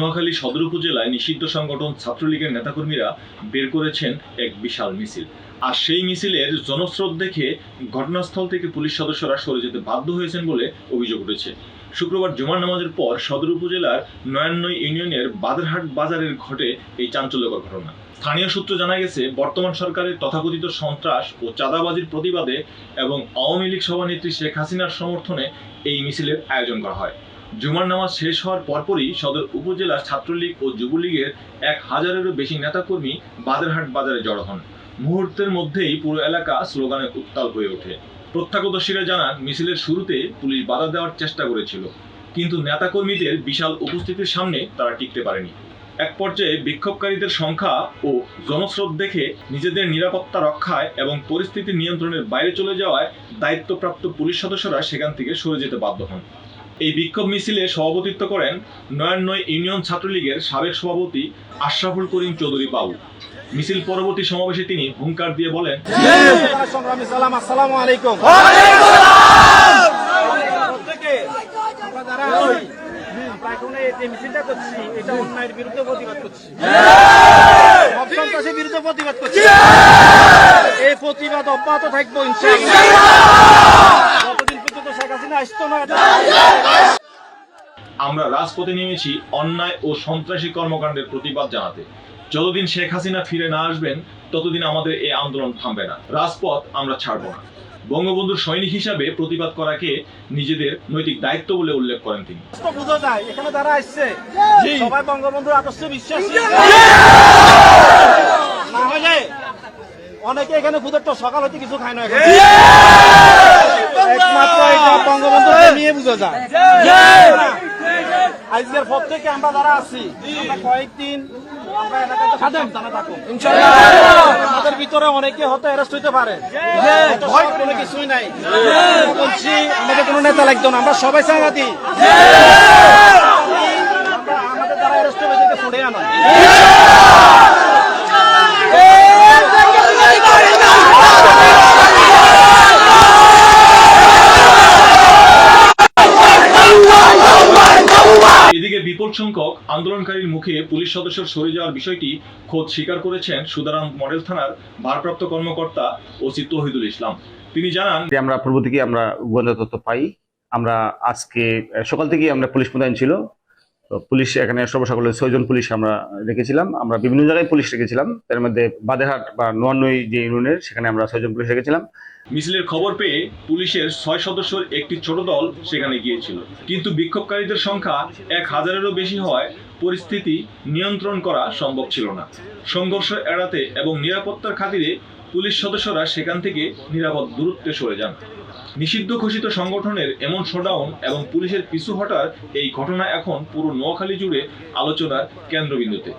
নোয়াখালী সদর উপজেলায় নিষিদ্ধ সংগঠন ছাত্রলীগের নেতাকর্মীরা বের করেছেন এক বিশাল মিছিল। আর সেই মিছিলের জনস্রোত দেখে ঘটনাস্থল থেকে পুলিশ সদস্যরা সরে যেতে বাধ্য হয়েছেন বলে অভিযোগ উঠেছে। শুক্রবার জুমার নামাজের পর সদর উপজেলার নয়ান্নই ইউনিয়নের বাদেরহাট বাজারের ঘটে এই চাঞ্চল্যকর ঘটনা। স্থানীয় সূত্র জানা গেছে, বর্তমান সরকারের তথাকথিত সন্ত্রাস ও চাঁদাবাজির প্রতিবাদে এবং আওয়ামী লীগ সভানেত্রী শেখ হাসিনার সমর্থনে এই মিছিলের আয়োজন করা হয়। জুমার নামাজ শেষ হওয়ার পরপরই সদর উপজেলার ছাত্রলীগ ও যুবলীগের 1000-এরও বেশি নেতাকর্মী বাদেরহাট বাজারে জড়ো হন। মুহূর্তের মধ্যেই পুরো এলাকা স্লোগানে উত্তাল হয়ে ওঠে। প্রত্যক্ষদর্শীরা জানান, মিছিলের শুরুতে পুলিশ বাধা দেওয়ার চেষ্টা করেছিল, কিন্তু নেতাকর্মীদের বিশাল উপস্থিতির সামনে তারা টিকতে পারেনি। এক পর্যায়ে বিক্ষোভকারীদের সংখ্যা ও জনস্রোত দেখে নিজেদের নিরাপত্তা রক্ষায় এবং পরিস্থিতি নিয়ন্ত্রণের বাইরে চলে যাওয়ায় দায়িত্বপ্রাপ্ত পুলিশ সদস্যরা সেখান থেকে সরে যেতে বাধ্য হন। এই বিক্ষোভ মিছিলে সভাপতিত্ব করেন নয়ান্নই ইউনিয়ন ছাত্রলীগের সাবেক সভাপতি আশরাফুল করিম চৌধুরী বাবু। মিছিল পরবর্তী সমাবেশে তিনি হুঙ্কার দিয়ে বলেন, আসসালামু আলাইকুম। মিছিলটা করছি, এটা অন্যায়ের বিরুদ্ধে প্রতিবাদ করছি, সন্ত্রাসের বিরুদ্ধে প্রতিবাদ করছি। এই প্রতিবাদ অব্যাহত থাকবো ইনশাআল্লাহ, যতদিন পর্যন্ত শেখ হাসিনা আসতো না। আমরা রাজপথে নেমেছি অন্যায় ও সন্ত্রাসী কর্মকাণ্ডের প্রতিবাদ জানাতে। যতদিন শেখ হাসিনা ফিরে না আসবেন ততদিন আমাদের এই আন্দোলন থামবে না। রাজপথ আমরা ছাড়বো না। বঙ্গবন্ধুর সৈনিক হিসাবে প্রতিবাদ করাকে নিজেদের নৈতিক দায়িত্ব বলে উল্লেখ করেন তিনি। বোঝা যায় এখানে যারা আসছে সবাই বঙ্গবন্ধুর আদর্শে বিশ্বাসী না হলে অনেকে এখানে ক্ষুধার্ত সকাল হতে কিছু খায় না, একমাত্র এটা বঙ্গবন্ধুকে নিয়ে বোঝা যায়। আজকের পর থেকে আমরা যারা আছি, আমরা কয়েকদিন আমরা এলাকাতে সাবধানে থাকুন ইনশাআল্লাহ। আমাদের ভিতরে অনেকে হয়তো অ্যারেস্ট হইতে পারে, ভয় কোনো কিছুই নাই। বলছি আমাদের কোনো নেতা লাগতো না, আমরা সবাই সাংঘাতিক। আমাদের যারা অ্যারেস্ট হবে তাদেরকে ছুড়ে আনো। এদিকে বিপুল সংখ্যক আন্দোলনকারীর মুখে পুলিশ সদস্যের সরে যাওয়ার বিষয়টি খোদ স্বীকার করেছেন সুদারাম মডেল থানার ভারপ্রাপ্ত কর্মকর্তা ওসি তৌহিদুল ইসলাম। তিনি জানান, আমরা পূর্ব থেকে আমরা গোয়েন্দা তথ্য পাই। আমরা আজকে সকাল থেকেই আমরা পুলিশ মোতায়েন ছিল। তো পুলিশ এখানে সর্বসকলে 6 জন পুলিশ আমরা রেখেছিলাম। আমরা বিভিন্ন জায়গায় পুলিশ রেখেছিলাম, তার মধ্যে বাদেরহাট বা নোয়ান্নই যে ইউনিয়নের সেখানে আমরা 6 জন পুলিশ রেখেছিলাম। মিছিলের খবর পেয়ে পুলিশের 6 সদস্যের একটি ছোট দল সেখানে গিয়েছিল, কিন্তু বিক্ষোভকারীদের সংখ্যা 1000-এরও বেশি হওয়ায় পরিস্থিতি নিয়ন্ত্রণ করা সম্ভব ছিল না। সংঘর্ষ এড়াতে এবং নিরাপত্তার খাতিরে পুলিশ সদস্যরা সেখান থেকে নিরাপদ দূরত্বে সরে যান। নিষিদ্ধ ঘোষিত সংগঠনের এমন শোডাউন এবং পুলিশের পিছু হটার এই ঘটনা এখন পুরো নোয়াখালী জুড়ে আলোচনার কেন্দ্রবিন্দুতে।